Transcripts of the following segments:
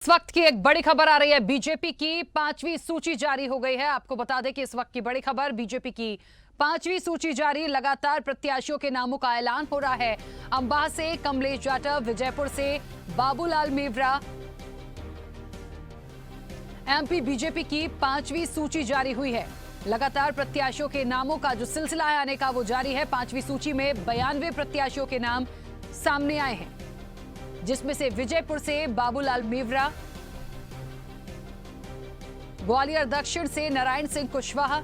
इस वक्त की एक बड़ी खबर आ रही है। बीजेपी की 5वीं सूची जारी हो गई है। आपको बता दें कि इस वक्त की बड़ी खबर, बीजेपी की 5वीं सूची जारी। लगातार प्रत्याशियों के नामों का ऐलान हो रहा है। अंबाह से कमलेश जाटव, विजयपुर से बाबूलाल मेवरा। एमपी बीजेपी की 5वीं सूची जारी हुई है। लगातार प्रत्याशियों के नामों का जो सिलसिला है आने का वो जारी है। 5वीं सूची में 92 प्रत्याशियों के नाम सामने आए हैं, जिसमें से विजयपुर से बाबूलाल मेवरा, ग्वालियर दक्षिण से नारायण सिंह कुशवाहा,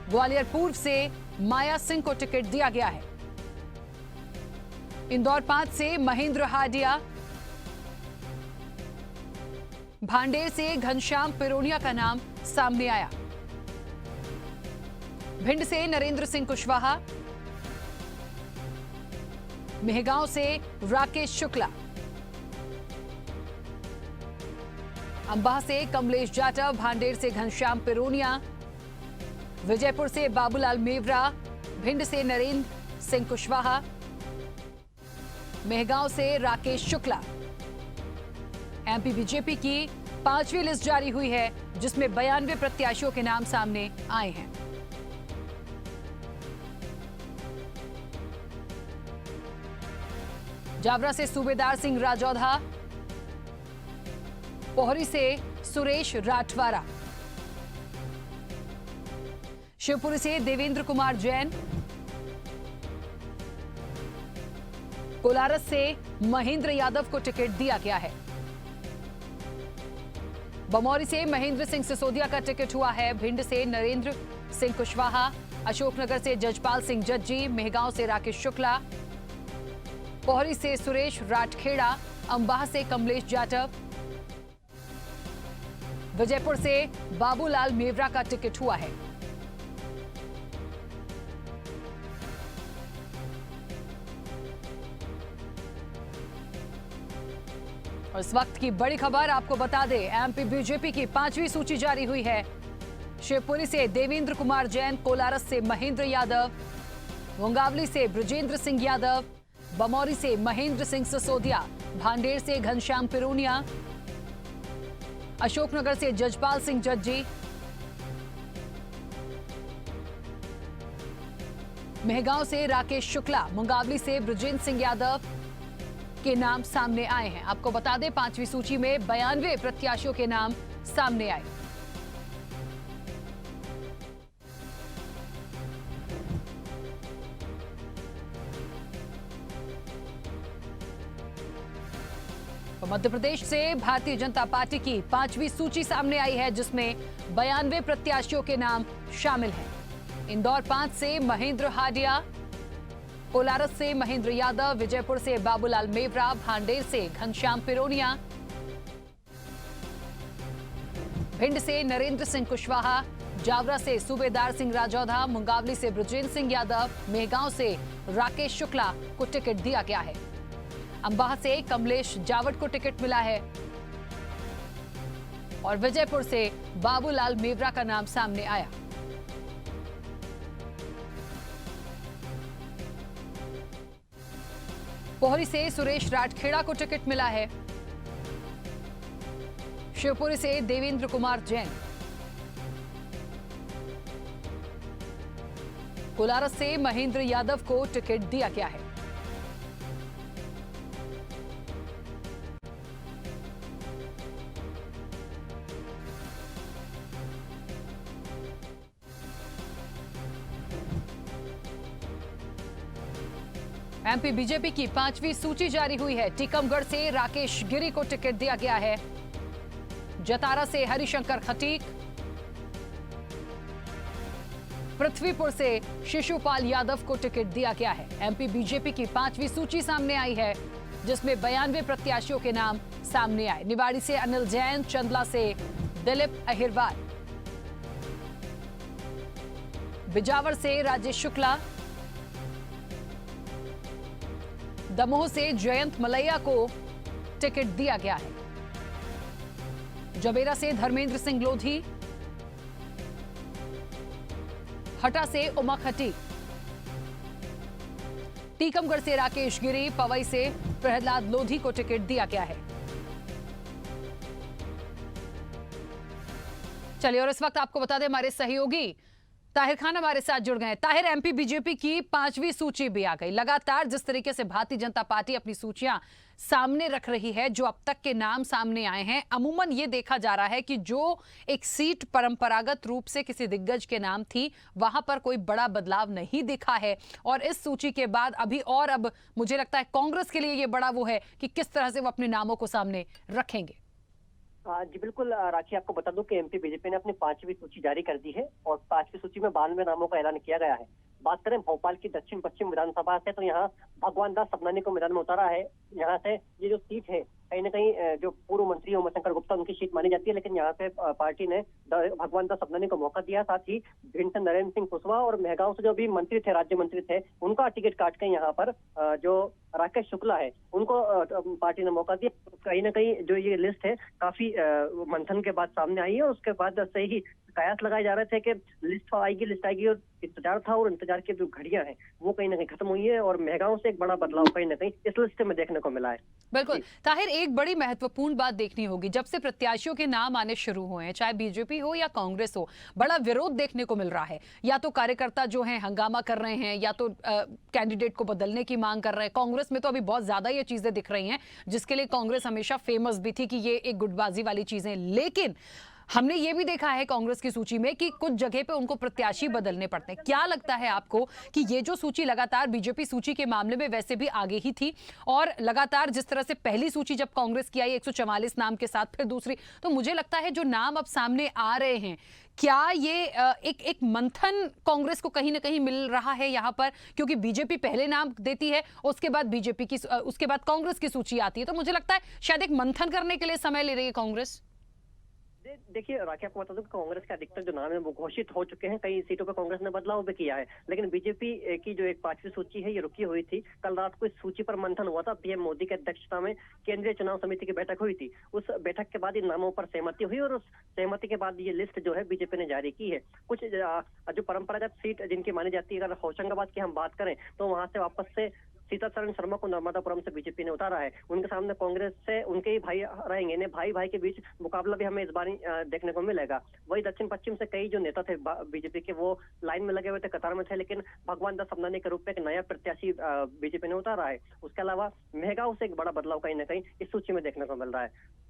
ग्वालियर पूर्व से माया सिंह को टिकट दिया गया है। इंदौर 5 से महेंद्र हाडिया, भांडेर से घनश्याम पिरोनिया का नाम सामने आया। भिंड से नरेंद्र सिंह कुशवाहा, मेहगांव से राकेश शुक्ला, अंबाह से कमलेश जाटव, भांडेर से घनश्याम पिरोनिया, विजयपुर से बाबूलाल मेवरा, भिंड से नरेंद्र सिंह कुशवाहा, मेहगांव से राकेश शुक्ला। एमपी बीजेपी की 5वीं लिस्ट जारी हुई है, जिसमें 92 प्रत्याशियों के नाम सामने आए हैं। जावरा से सूबेदार सिंह राजौधा, पोहरी से सुरेश राठवारा, शिवपुरी से देवेंद्र कुमार जैन, कोलारस से महेंद्र यादव को टिकट दिया गया है। बमौरी से महेंद्र सिंह सिसोदिया का टिकट हुआ है। भिंड से नरेंद्र सिंह कुशवाहा, अशोकनगर से जजपाल सिंह जज्जी, मेहगांव से राकेश शुक्ला, पोहरी से सुरेश राठखेड़ा, अंबाह से कमलेश जाटव, विजयपुर से बाबूलाल मेवरा का टिकट हुआ है। और इस वक्त की बड़ी खबर आपको बता दें, एमपी बीजेपी की 5वीं सूची जारी हुई है। शिवपुरी से देवेंद्र कुमार जैन, कोलारस से महेंद्र यादव, मुंगावली से ब्रजेंद्र सिंह यादव, बमौरी से महेंद्र सिंह सिसोदिया, भांडेर से घनश्याम पिरोनिया, अशोकनगर से जजपाल सिंह जज्जी, मेहगांव से राकेश शुक्ला, मुंगावली से ब्रजेंद्र सिंह यादव के नाम सामने आए हैं। आपको बता दें 5वीं सूची में 92 प्रत्याशियों के नाम सामने आए। तो मध्य प्रदेश से भारतीय जनता पार्टी की 5वीं सूची सामने आई है, जिसमें 92 प्रत्याशियों के नाम शामिल हैं। इंदौर 5 से महेंद्र हाडिया, कोलारस से महेंद्र यादव, विजयपुर से बाबूलाल मेवरा, भांडेर से घनश्याम पिरोनिया, भिंड से नरेंद्र सिंह कुशवाहा, जावरा से सूबेदार सिंह राजौधा, मुंगावली से ब्रजेंद्र सिंह यादव, मेहगांव से राकेश शुक्ला को टिकट दिया गया है। अंबाह से कमलेश जावट को टिकट मिला है और विजयपुर से बाबूलाल मेवरा का नाम सामने आया। पोहरी से सुरेश राठखेड़ा को टिकट मिला है। शिवपुरी से देवेंद्र कुमार जैन, कोलारस से महेंद्र यादव को टिकट दिया गया है। एमपी बीजेपी की 5वीं सूची जारी हुई है। टीकमगढ़ से राकेश गिरी को टिकट दिया गया है। जतारा से हरिशंकर खटीक, पृथ्वीपुर से शिशुपाल यादव को टिकट दिया गया है। एमपी बीजेपी की 5वीं सूची सामने आई है, जिसमें 92 प्रत्याशियों के नाम सामने आए। निवाड़ी से अनिल जैन, चंदला से दिलीप अहिरवार, बिजावर से राजेश शुक्ला, दमोह से जयंत मलैया को टिकट दिया गया है। जबेरा से धर्मेंद्र सिंह लोधी, हटा से उमा खटी, टीकमगढ़ से राकेश गिरी, पवई से प्रहलाद लोधी को टिकट दिया गया है। चलिए, और इस वक्त आपको बता दें हमारे सहयोगी ताहिर खान हमारे साथ जुड़ गए। ताहिर, एमपी बीजेपी की 5वीं सूची भी आ गई। लगातार जिस तरीके से भारतीय जनता पार्टी अपनी सूचियां सामने रख रही है, जो अब तक के नाम सामने आए हैं, अमूमन ये देखा जा रहा है कि जो एक सीट परंपरागत रूप से किसी दिग्गज के नाम थी, वहां पर कोई बड़ा बदलाव नहीं दिखा है। और इस सूची के बाद अब मुझे लगता है कांग्रेस के लिए ये बड़ा वो है कि किस तरह से वो अपने नामों को सामने रखेंगे। जी बिल्कुल राखी, आपको बता दूं कि एमपी बीजेपी ने अपनी 5वीं सूची जारी कर दी है और 5वीं सूची में 92 नामों का ऐलान किया गया है। बात करें भोपाल की दक्षिण पश्चिम विधानसभा से, तो यहाँ भगवान दास सबनानी को मैदान में उतारा है। यहाँ से ये जो सीट है, कहीं ना कहीं जो पूर्व मंत्री उमाशंकर गुप्ता उनकी सीट मानी जाती है, लेकिन यहाँ पे पार्टी ने भगवान दास सबनानी को मौका दिया। साथ ही भिंड से नरेंद्र सिंह कुशवाहा और मेहगांव से जो भी मंत्री थे, राज्य मंत्री थे, उनका टिकट काट के यहाँ पर जो राकेश शुक्ला है उनको पार्टी ने मौका दिया। कहीं ना कहीं जो ये लिस्ट है काफी मंथन के बाद सामने आई है और उसके बाद से ही कयास लगाए जा रहे थे कि लिस्ट आएगी और इंतजार था, और इंतजार की जो घड़ियां हैं वो कहीं ना कहीं खत्म हुई है और मेहगांव से एक बड़ा बदलाव कहीं ना कहीं इस लिस्ट में देखने को मिला है। बिल्कुल ताहिर, एक बड़ी महत्वपूर्ण बात देखनी होगी। जब से प्रत्याशियों के नाम आने शुरू हुए हैं, चाहे बीजेपी हो या कांग्रेस हो, बड़ा विरोध देखने को मिल रहा है। या तो कार्यकर्ता जो हैं हंगामा कर रहे हैं, या तो कैंडिडेट को बदलने की मांग कर रहे हैं। कांग्रेस में तो अभी बहुत ज्यादा ये चीजें दिख रही हैं, जिसके लिए कांग्रेस हमेशा फेमस भी थी कि ये एक गुटबाजी वाली चीजें। लेकिन हमने ये भी देखा है कांग्रेस की सूची में कि कुछ जगह पे उनको प्रत्याशी बदलने पड़ते हैं। क्या लगता है आपको कि ये जो सूची लगातार बीजेपी सूची के मामले में वैसे भी आगे ही थी, और लगातार जिस तरह से पहली सूची जब कांग्रेस की आई 144 नाम के साथ, फिर दूसरी, तो मुझे लगता है जो नाम अब सामने आ रहे हैं, क्या ये एक मंथन कांग्रेस को कहीं ना कहीं मिल रहा है यहाँ पर? क्योंकि बीजेपी पहले नाम देती है, उसके बाद कांग्रेस की सूची आती है, तो मुझे लगता है शायद एक मंथन करने के लिए समय ले रही है कांग्रेस। देखिए राखी, आपको बता दूं कि कांग्रेस के अधिकतर जो नाम है वो घोषित हो चुके हैं। कई सीटों पर कांग्रेस ने बदलाव भी किया है, लेकिन बीजेपी की जो एक 5वीं सूची है ये रुकी हुई थी। कल रात को इस सूची पर मंथन हुआ था। पीएम मोदी की अध्यक्षता में केंद्रीय चुनाव समिति की बैठक हुई थी। उस बैठक के बाद इन नामों पर सहमति हुई और उस सहमति के बाद ये लिस्ट जो है बीजेपी ने जारी की है। कुछ जो परंपरागत सीट जिनकी मानी जाती है, अगर होशंगाबाद की हम बात करें तो वहां से वापस से सीतासरण शर्मा को नर्मदापुरम से बीजेपी ने उतारा है। उनके सामने कांग्रेस से उनके ही भाई रहेंगे, इन्हें भाई भाई के बीच मुकाबला भी हमें इस बार देखने को मिलेगा। वही दक्षिण पश्चिम से कई जो नेता थे बीजेपी के, वो लाइन में लगे हुए थे, कतार में थे, लेकिन भगवान दास सबनानी के रूप में एक नया प्रत्याशी बीजेपी ने उतारा है। उसके अलावा मेहगांव से एक बड़ा बदलाव कहीं ना कहीं इस सूची में देखने को मिल रहा है।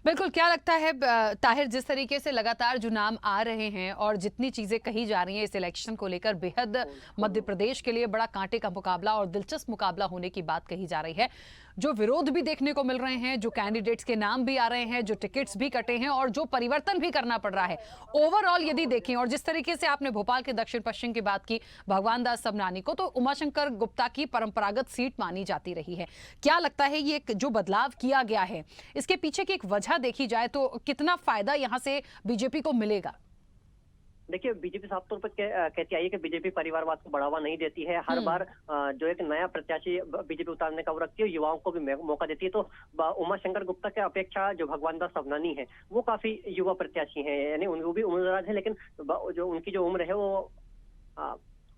बिल्कुल, क्या लगता है ताहिर, जिस तरीके से लगातार जो नाम आ रहे हैं और जितनी चीजें कही जा रही हैं इस इलेक्शन को लेकर, बेहद मध्य प्रदेश के लिए बड़ा कांटे का मुकाबला और दिलचस्प मुकाबला होने की बात कही जा रही है। जो विरोध भी देखने को मिल रहे हैं, जो कैंडिडेट्स के नाम भी आ रहे हैं, जो टिकट्स भी कटे हैं और जो परिवर्तन भी करना पड़ रहा है, ओवरऑल यदि देखें, और जिस तरीके से आपने भोपाल के दक्षिण पश्चिम की बात की, भगवान दास सबनानी को तो उमाशंकर गुप्ता की परंपरागत सीट मानी जाती रही है। क्या लगता है ये जो बदलाव किया गया है, इसके पीछे की एक वजह देखी जाए तो कितना फायदा यहां से बीजेपी को मिलेगा? देखिए, बीजेपी साफ तौर पर कहती आई है कि बीजेपी परिवारवाद को बढ़ावा नहीं देती है। हर बार जो एक नया प्रत्याशी बीजेपी उतारने का वो रखती है, युवाओं को भी मौका देती है। तो उमाशंकर गुप्ता के अपेक्षा जो भगवान दास सबनानी है वो काफी युवा प्रत्याशी है, यानी वो भी उम्रदराज है, लेकिन जो उनकी जो उम्र है वो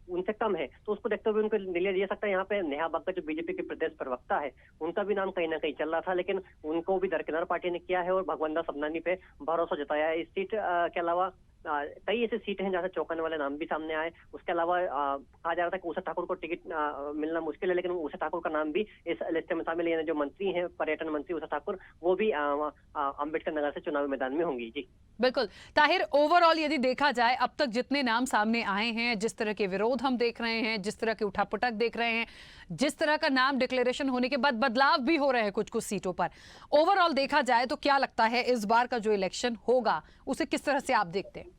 उनसे कम है। तो उसको देखते हुए उनको लिया जा सकता है। यहाँ पे नेहा बग्गा जो बीजेपी के प्रदेश प्रवक्ता है, उनका भी नाम कहीं ना कहीं चल रहा था, लेकिन उनको भी दरकिनार पार्टी ने किया है और भगवान दास सबनानी पे भरोसा जताया है। इस सीट के अलावा कई ऐसी सीट हैं जहाँ से चौंकाने वाले नाम भी सामने आए। उसके अलावा कहा जा रहा था कि उषा ठाकुर को टिकट मिलना मुश्किल है, लेकिन उषा ठाकुर का नाम भी इस लिस्ट में शामिल है। जो मंत्री हैं, पर्यटन मंत्री उषा ठाकुर, वो भी अम्बेडकर नगर से चुनावी मैदान में होंगी। जी बिल्कुल ताहिर, ओवरऑल यदि देखा जाए अब तक जितने नाम सामने आए हैं, जिस तरह के विरोध हम देख रहे हैं, जिस तरह के उठापटक देख रहे हैं, जिस तरह का नाम डिक्लेरेशन होने के बाद बदलाव भी हो रहे हैं कुछ कुछ सीटों पर, ओवरऑल देखा जाए तो क्या लगता है इस बार का जो इलेक्शन होगा उसे किस तरह से आप देखते हैं?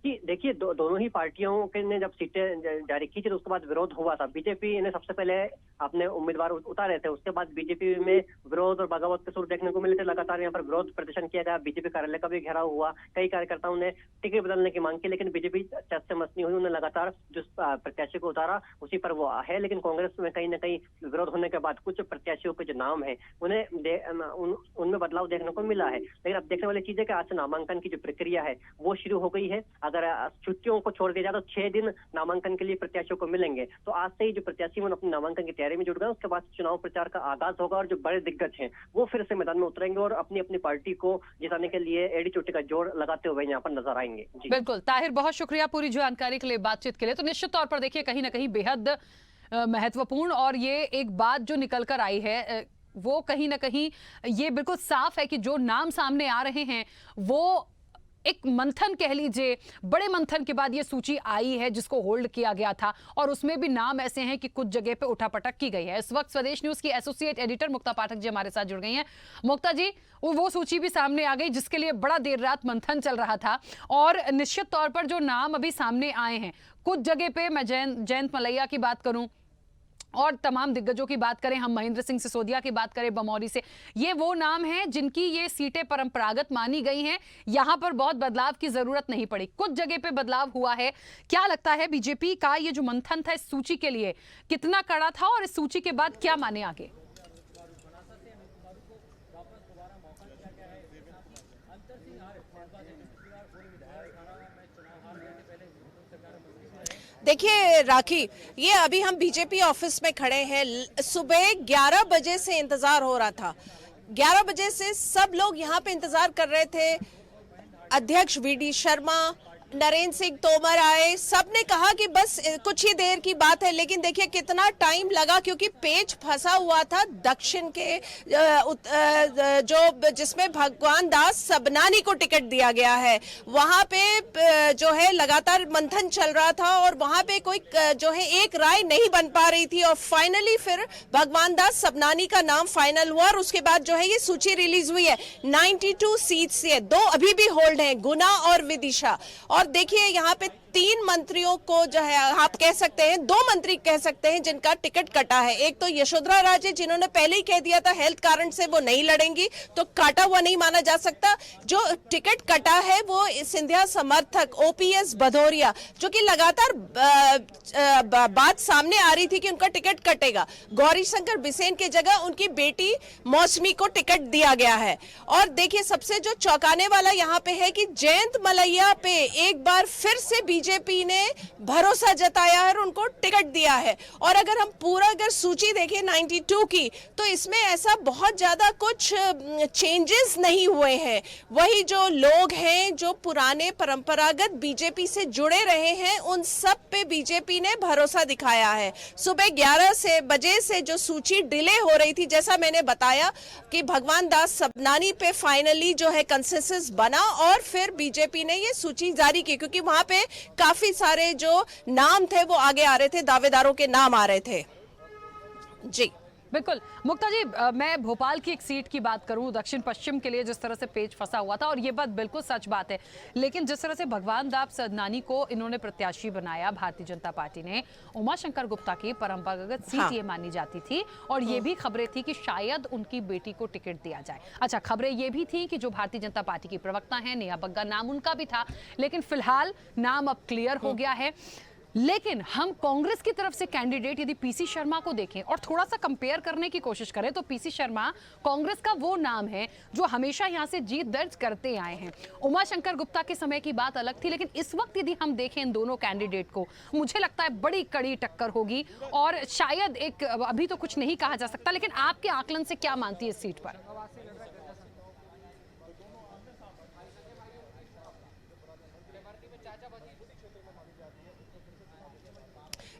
जी देखिए, दोनों ही पार्टियों के ने जब सीटें जारी की थी तो उसके बाद विरोध हुआ था। बीजेपी ने सबसे पहले अपने उम्मीदवार उतारे थे, उसके बाद बीजेपी में विरोध और बगावत के सुर देखने को मिले थे। लगातार यहाँ पर विरोध प्रदर्शन किया गया, बीजेपी कार्यालय का भी घेराव हुआ, कई कार्यकर्ताओं ने टिकट बदलने की मांग की, लेकिन बीजेपी चर्चा से मत नहीं हुई। उन्होंने लगातार जिस प्रत्याशी को उतारा उसी पर वो है। लेकिन कांग्रेस में कहीं ना कहीं विरोध होने के बाद कुछ प्रत्याशियों के जो नाम है उनमें बदलाव देखने को मिला है। लेकिन अब देखने वाली चीज है कि आज से नामांकन की जो प्रक्रिया है वो शुरू हो गई है। अगर छुट्टियों को छोड़ दिया जाए तो 6 दिन नामांकन के लिए प्रत्याशियों को मिलेंगे। तो आज से ही जो प्रत्याशी अपने नामांकन की तैयारी में जुट गए, उसके बाद चुनाव प्रचार का आगाज होगा और जो बड़े दिग्गज हैं वो फिर से मैदान में उतरेंगे और अपनी अपनी पार्टी को जिताने के लिए एड़ी चोटी का जोर लगाते हुए यहाँ पर नजर आएंगे। जी बिल्कुल ताहिर, बहुत शुक्रिया पूरी जानकारी के लिए, बातचीत के लिए। तो निश्चित तौर पर देखिए कहीं ना कहीं बेहद महत्वपूर्ण और ये एक बात जो निकल कर आई है वो कहीं ना कहीं ये बिल्कुल साफ है कि जो नाम सामने आ रहे हैं वो एक मंथन कह लीजिए, बड़े मंथन के बाद ये सूची आई है जिसको होल्ड किया गया था और उसमें भी नाम ऐसे हैं कि कुछ जगह पे उठापटक की गई है। इस वक्त स्वदेश न्यूज की एसोसिएट एडिटर मुक्ता पाठक जी हमारे साथ जुड़ गई हैं। मुक्ता जी, वो सूची भी सामने आ गई जिसके लिए बड़ा देर रात मंथन चल रहा था और निश्चित तौर पर जो नाम अभी सामने आए हैं, कुछ जगह पे मैं जयंत मलैया की बात करूं और तमाम दिग्गजों की बात करें, हम महेंद्र सिंह सिसोदिया की बात करें बमौरी से, ये वो नाम हैं जिनकी ये सीटें परंपरागत मानी गई हैं। यहां पर बहुत बदलाव की जरूरत नहीं पड़ी, कुछ जगह पे बदलाव हुआ है। क्या लगता है बीजेपी का ये जो मंथन था इस सूची के लिए कितना कड़ा था और इस सूची के बाद क्या माने आगे? देखिए राखी, ये अभी हम बीजेपी ऑफिस में खड़े हैं। सुबह 11 बजे से इंतजार हो रहा था, 11 बजे से सब लोग यहाँ पे इंतजार कर रहे थे। अध्यक्ष वीडी शर्मा, नरेंद्र सिंह तोमर आए, सबने कहा कि बस कुछ ही देर की बात है, लेकिन देखिए कितना टाइम लगा क्योंकि पेच फंसा हुआ था दक्षिण के जो जिसमें भगवान दास सबनानी को टिकट दिया गया है, वहां पे जो है लगातार मंथन चल रहा था और वहां पे कोई जो है एक राय नहीं बन पा रही थी और फाइनली फिर भगवान दास सबनानी का नाम फाइनल हुआ और उसके बाद जो है ये सूची रिलीज हुई है। 92 सीट से 2 अभी भी होल्ड हैं, गुना और विदिशा। और देखिए यहाँ पे 3 मंत्रियों को जो है आप कह सकते हैं, 2 मंत्री कह सकते हैं जिनका टिकट कटा है। एक तो यशोधरा राजे जिन्होंने पहले ही कह दिया था हेल्थ कारण से वो नहीं लड़ेंगी, तो काटा हुआ नहीं माना जा सकता। जो टिकट कटा है वो सिंधिया समर्थक ओपीएस भदौरिया, जो कि लगातार बात सामने आ रही थी कि उनका टिकट कटेगा। गौरी शंकर बिसेन की जगह उनकी बेटी मौसमी को टिकट दिया गया है। और देखिए सबसे जो चौंकाने वाला यहाँ पे है कि जयंत मलैया पे एक बार फिर से बीजेपी ने भरोसा जताया है और उनको टिकट दिया है। और अगर हम पूरा सूची देखें 92 की, तो इसमें ऐसा बहुत ज्यादा कुछ चेंजेस नहीं हुए हैं। वही जो लोग हैं जो पुराने परंपरागत बीजेपी से जुड़े रहे हैं, उन सब पे बीजेपी ने भरोसा दिखाया है। सुबह 11 बजे से जो सूची डिले हो रही थी, जैसा मैंने बताया कि भगवान दास सबनानी पे फाइनली जो है कंसेंसस बना और फिर बीजेपी ने ये सूची जारी की, क्योंकि वहां पे काफी सारे जो नाम थे वो आगे आ रहे थे, दावेदारों के नाम आ रहे थे। जी बिल्कुल मुक्ता जी, मैं भोपाल की एक सीट की बात करूं, दक्षिण पश्चिम के लिए जिस तरह से पेच फंसा हुआ था और ये बात बिल्कुल सच बात है, लेकिन जिस तरह से भगवान दास सबनानी को इन्होंने प्रत्याशी बनाया भारतीय जनता पार्टी ने, उमाशंकर गुप्ता की परंपरागत सीट ये मानी जाती थी और ये भी खबरें थी कि शायद उनकी बेटी को टिकट दिया जाए। अच्छा, खबरें ये भी थी कि जो भारतीय जनता पार्टी की प्रवक्ता है नेहा बग्गा, नाम उनका भी था, लेकिन फिलहाल नाम अब क्लियर हो गया है। लेकिन हम कांग्रेस की तरफ से कैंडिडेट यदि पीसी शर्मा को देखें और थोड़ा सा कंपेयर करने की कोशिश करें, तो पीसी शर्मा कांग्रेस का वो नाम है जो हमेशा यहां से जीत दर्ज करते आए हैं। उमाशंकर गुप्ता के समय की बात अलग थी, लेकिन इस वक्त यदि हम देखें इन दोनों कैंडिडेट को, मुझे लगता है बड़ी कड़ी टक्कर होगी और शायद एक, अभी तो कुछ नहीं कहा जा सकता, लेकिन आपके आकलन से क्या मानती है इस सीट पर?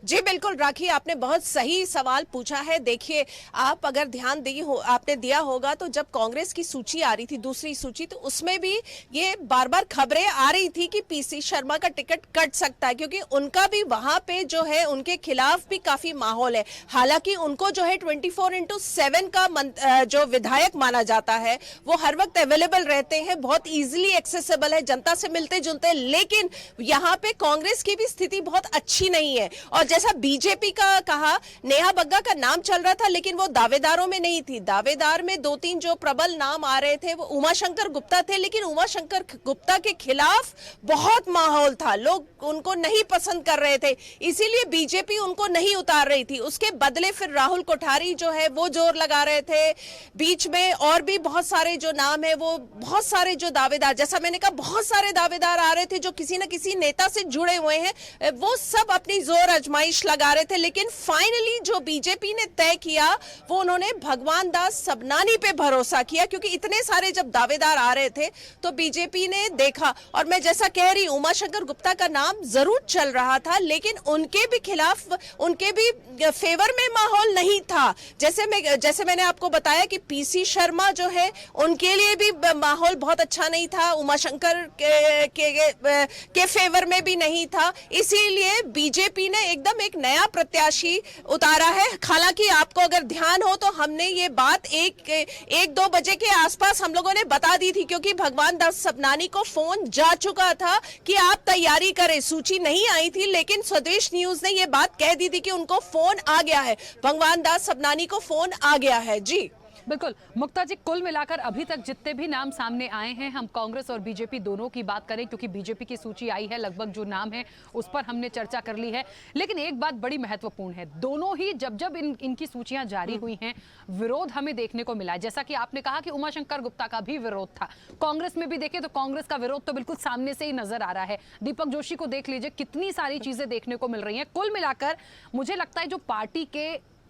जी बिल्कुल राखी, आपने बहुत सही सवाल पूछा है। देखिए, आप अगर ध्यान आपने दिया होगा तो जब कांग्रेस की सूची आ रही थी, दूसरी सूची, तो उसमें भी ये बार बार खबरें आ रही थी कि पीसी शर्मा का टिकट कट सकता है, क्योंकि उनका भी वहां पे जो है उनके खिलाफ भी काफी माहौल है। हालांकि उनको जो है 24/7 का जो विधायक माना जाता है, वो हर वक्त अवेलेबल रहते हैं, बहुत इजिली एक्सेसिबल है, जनता से मिलते जुलते, लेकिन यहाँ पे कांग्रेस की भी स्थिति बहुत अच्छी नहीं है। और जैसा बीजेपी का कहा, नेहा बग्गा का नाम चल रहा था लेकिन वो दावेदारों में नहीं थी। दावेदार में 2-3 जो प्रबल नाम आ रहे थे वो उमाशंकर गुप्ता थे, लेकिन उमाशंकर गुप्ता के खिलाफ बहुत माहौल था, लोग उनको नहीं पसंद कर रहे थे, इसीलिए बीजेपी उनको नहीं उतार रही थी। उसके बदले फिर राहुल कोठारी जो है वो जोर लगा रहे थे। बीच में और भी बहुत सारे जो नाम है, वो बहुत सारे जो दावेदार, जैसा मैंने कहा बहुत सारे दावेदार आ रहे थे जो किसी न किसी नेता से जुड़े हुए हैं, वो सब अपनी जोर आजमाइश लगा रहे थे। लेकिन फाइनली जो बीजेपी ने तय किया वो उन्होंने भगवान दास सबनानी पे भरोसा किया, क्योंकि इतने सारे जब दावेदार आ रहे थे तो बीजेपी ने देखा। और मैं जैसा कह रही, उमाशंकर गुप्ता का नाम जरूर चल रहा था लेकिन उनके भी खिलाफ, उनके भी फेवर में माहौल नहीं था। जैसे मैंने आपको बताया कि पीसी शर्मा जो है उनके लिए भी माहौल बहुत अच्छा नहीं था, उमाशंकर के फेवर में भी नहीं था, इसीलिए बीजेपी ने एकदम एक नया प्रत्याशी उतारा है। हालांकि आपको अगर ध्यान हो तो हमने ये बात 1-2 बजे के आसपास हम लोगों ने बता दी थी, क्योंकि भगवान दास सबनानी को फोन जा चुका था कि आप तैयारी करें। सूची नहीं आई थी लेकिन स्वदेश न्यूज ने ये बात कह दी थी कि उनको फोन आ गया है, भगवान दास सबनानी को फोन आ गया है। जी बिल्कुल मुक्ता जी, कुल मिलाकर अभी तक जितने भी नाम सामने आए हैं, हम कांग्रेस और बीजेपी दोनों की बात करें, क्योंकि बीजेपी की सूची आई है, लगभग जो नाम है उस पर हमने चर्चा कर ली है, लेकिन एक बात बड़ी महत्वपूर्ण है, दोनों ही जब इनकी सूचियां जारी हुई हैं, विरोध हमें देखने को मिला है। जैसा कि आपने कहा कि उमाशंकर गुप्ता का भी विरोध था, कांग्रेस में भी देखें तो कांग्रेस का विरोध तो बिल्कुल सामने से ही नजर आ रहा है। दीपक जोशी को देख लीजिए, कितनी सारी चीजें देखने को मिल रही हैं। कुल मिलाकर मुझे लगता है जो पार्टी के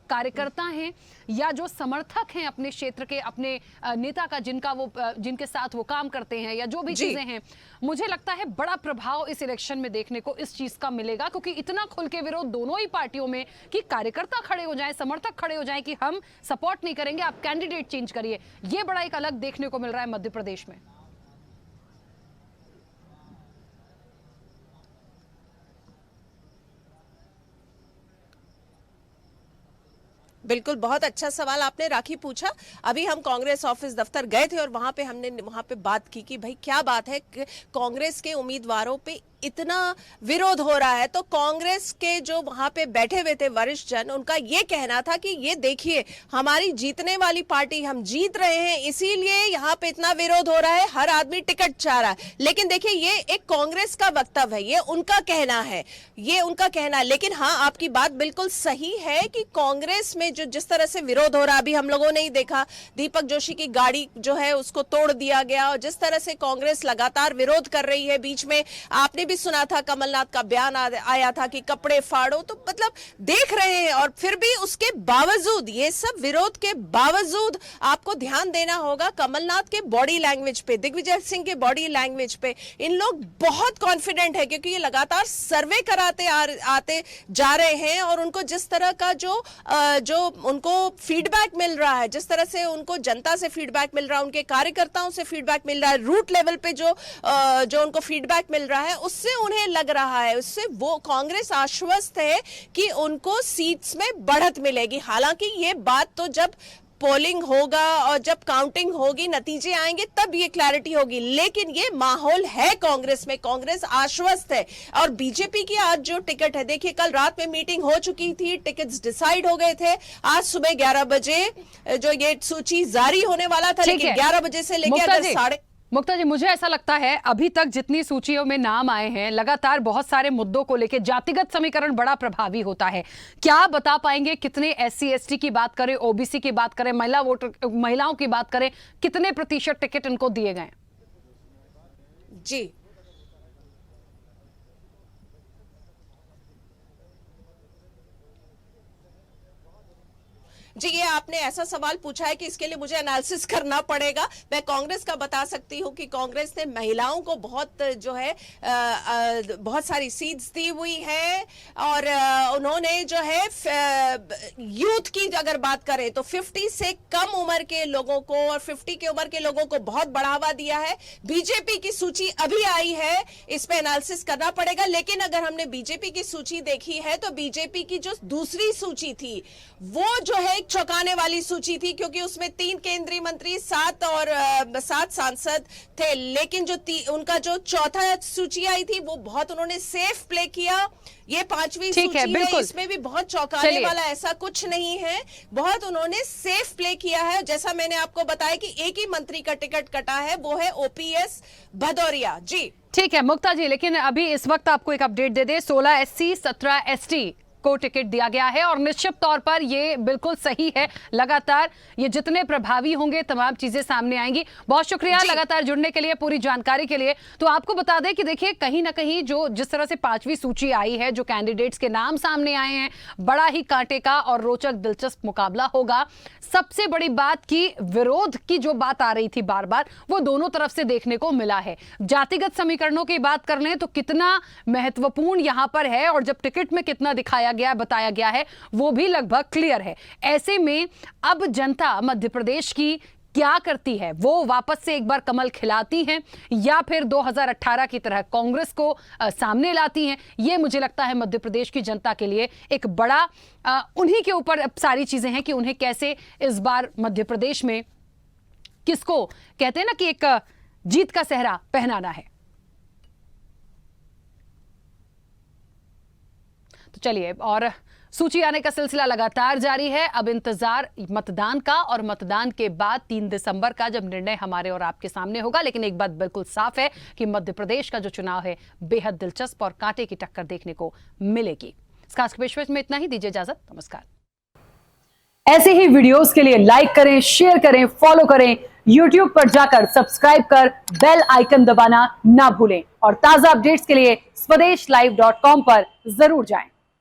कार्यकर्ता हैं या जो समर्थक हैं अपने क्षेत्र के, अपने नेता का जिनके साथ वो काम करते हैं, या जो भी चीजें हैं, मुझे लगता है बड़ा प्रभाव इस इलेक्शन में देखने को इस चीज का मिलेगा, क्योंकि इतना खुल के विरोध दोनों ही पार्टियों में कि कार्यकर्ता खड़े हो जाएं, समर्थक खड़े हो जाएं कि हम सपोर्ट नहीं करेंगे, आप कैंडिडेट चेंज करिए। ये बड़ा एक अलग देखने को मिल रहा है मध्य प्रदेश में। बिल्कुल, बहुत अच्छा सवाल आपने राखी पूछा। अभी हम कांग्रेस ऑफिस दफ्तर गए थे और वहां पे बात की कि भाई क्या बात है, कांग्रेस के उम्मीदवारों पे इतना विरोध हो रहा है। तो कांग्रेस के जो वहां पे बैठे हुए थे वरिष्ठ जन, उनका ये कहना था कि ये देखिए हमारी जीतने वाली पार्टी, हम जीत रहे हैं, इसीलिए यहाँ पे इतना विरोध हो रहा है, हर आदमी टिकट चाह रहा है। लेकिन देखिए ये एक कांग्रेस का वक्तव्य है, ये उनका कहना है, लेकिन हाँ आपकी बात बिल्कुल सही है कि कांग्रेस में जो जिस तरह से विरोध हो रहा, अभी हम लोगों ने ही देखा दीपक जोशी की गाड़ी जो है उसको तोड़ दिया गया, और जिस तरह से कांग्रेस लगातार विरोध कर रही है, बीच में आपने भी सुना था कमलनाथ का बयान आया था कि कपड़े फाड़ो, तो मतलब देख रहे हैं। और फिर भी उसके बावजूद, ये सब विरोध के बावजूद आपको ध्यान देना होगा कमलनाथ के बॉडी लैंग्वेज पे, दिग्विजय सिंह के बॉडी लैंग्वेज पे, इन लोग बहुत कॉन्फिडेंट है, क्योंकि ये लगातार सर्वे कराते आते जा रहे हैं, और उनको जिस तरह का जो उनको फीडबैक मिल रहा है, जिस तरह से उनको जनता से फीडबैक मिल रहा है, उनके कार्यकर्ताओं से फीडबैक मिल रहा है, रूट लेवल पे जो उनको फीडबैक मिल रहा है, उससे उन्हें लग रहा है, उससे वो कांग्रेस आश्वस्त है कि उनको सीट्स में बढ़त मिलेगी। हालांकि ये बात तो जब पोलिंग होगा और जब काउंटिंग होगी, नतीजे आएंगे, तब ये क्लैरिटी होगी, लेकिन ये माहौल है कांग्रेस में, कांग्रेस आश्वस्त है। और बीजेपी की आज जो टिकट है, देखिए कल रात में मीटिंग हो चुकी थी, टिकट्स डिसाइड हो गए थे, आज सुबह 11 बजे जो ये सूची जारी होने वाला था, लेकिन 11 बजे से लेकर मुक्ता जी, मुझे ऐसा लगता है अभी तक जितनी सूचियों में नाम आए हैं, लगातार बहुत सारे मुद्दों को लेकर जातिगत समीकरण बड़ा प्रभावी होता है। क्या बता पाएंगे कितने SC ST की बात करें, OBC की बात करें, महिलाओं की बात करें, कितने प्रतिशत टिकट इनको दिए गए? जी जी, ये आपने ऐसा सवाल पूछा है कि इसके लिए मुझे एनालिसिस करना पड़ेगा। मैं कांग्रेस का बता सकती हूँ कि कांग्रेस ने महिलाओं को बहुत जो है बहुत सारी सीट्स दी हुई है, और उन्होंने जो है यूथ की अगर बात करें तो 50 से कम उम्र के लोगों को और 50 की उम्र के लोगों को बहुत बढ़ावा दिया है। बीजेपी की सूची अभी आई है, इस पे एनालिसिस करना पड़ेगा, लेकिन अगर हमने बीजेपी की सूची देखी है तो बीजेपी की जो दूसरी सूची थी वो जो है एक चौंकाने वाली सूची थी, क्योंकि उसमें 3 केंद्रीय मंत्री, 7 सांसद थे, लेकिन जो उनका जो चौथा सूची आई थी वो बहुत उन्होंने सेफ प्ले किया। ये 5वीं सूची है, इसमें भी बहुत चौंकाने वाला ऐसा कुछ नहीं है, बहुत उन्होंने सेफ प्ले किया है। जैसा मैंने आपको बताया कि एक ही मंत्री का टिकट कटा है, वो है ओपीएस भदौरिया जी। ठीक है मुक्ता जी, लेकिन अभी इस वक्त आपको एक अपडेट दे दे, 16 SC 17 ST को टिकट दिया गया है और निश्चित तौर पर ये बिल्कुल सही है। लगातार ये जितने प्रभावी होंगे तमाम चीजें सामने आएंगी। बहुत शुक्रिया लगातार जुड़ने के लिए, पूरी जानकारी के लिए। तो आपको बता दें कि देखिए कहीं ना कहीं जो जिस तरह से 5वीं सूची आई है, जो कैंडिडेट्स के नाम सामने आए हैं, बड़ा ही कांटे का और रोचक दिलचस्प मुकाबला होगा। सबसे बड़ी बात की विरोध की जो बात आ रही थी बार बार, वो दोनों तरफ से देखने को मिला है। जातिगत समीकरणों की बात कर लें तो कितना महत्वपूर्ण यहां पर है और जब टिकट में कितना दिखाया गया, बताया गया है, वो भी लगभग क्लियर है। ऐसे में अब जनता मध्य प्रदेश की क्या करती है? वो वापस से एक बार कमल खिलाती हैं या फिर 2018 की तरह कांग्रेस को सामने लाती हैं? ये मुझे लगता है मध्य प्रदेश की जनता के लिए एक बड़ा उन्हीं के ऊपर सारी चीजें हैं कि उन्हें कैसे इस बार मध्य प्रदेश में किसको कहते हैं ना कि एक जीत का सेहरा पहनाना है। तो चलिए, और सूची आने का सिलसिला लगातार जारी है। अब इंतजार मतदान का, और मतदान के बाद 3 दिसंबर का जब निर्णय हमारे और आपके सामने होगा। लेकिन एक बात बिल्कुल साफ है कि मध्य प्रदेश का जो चुनाव है बेहद दिलचस्प और कांटे की टक्कर देखने को मिलेगी। इस खास पेशकश में इतना ही, दीजिए इजाजत, नमस्कार। ऐसे ही वीडियोस के लिए लाइक करें, शेयर करें, फॉलो करें, YouTube पर जाकर सब्सक्राइब कर बेल आइकन दबाना ना भूलें और ताजा अपडेट्स के लिए स्वदेशलाइव.com पर जरूर जाएं।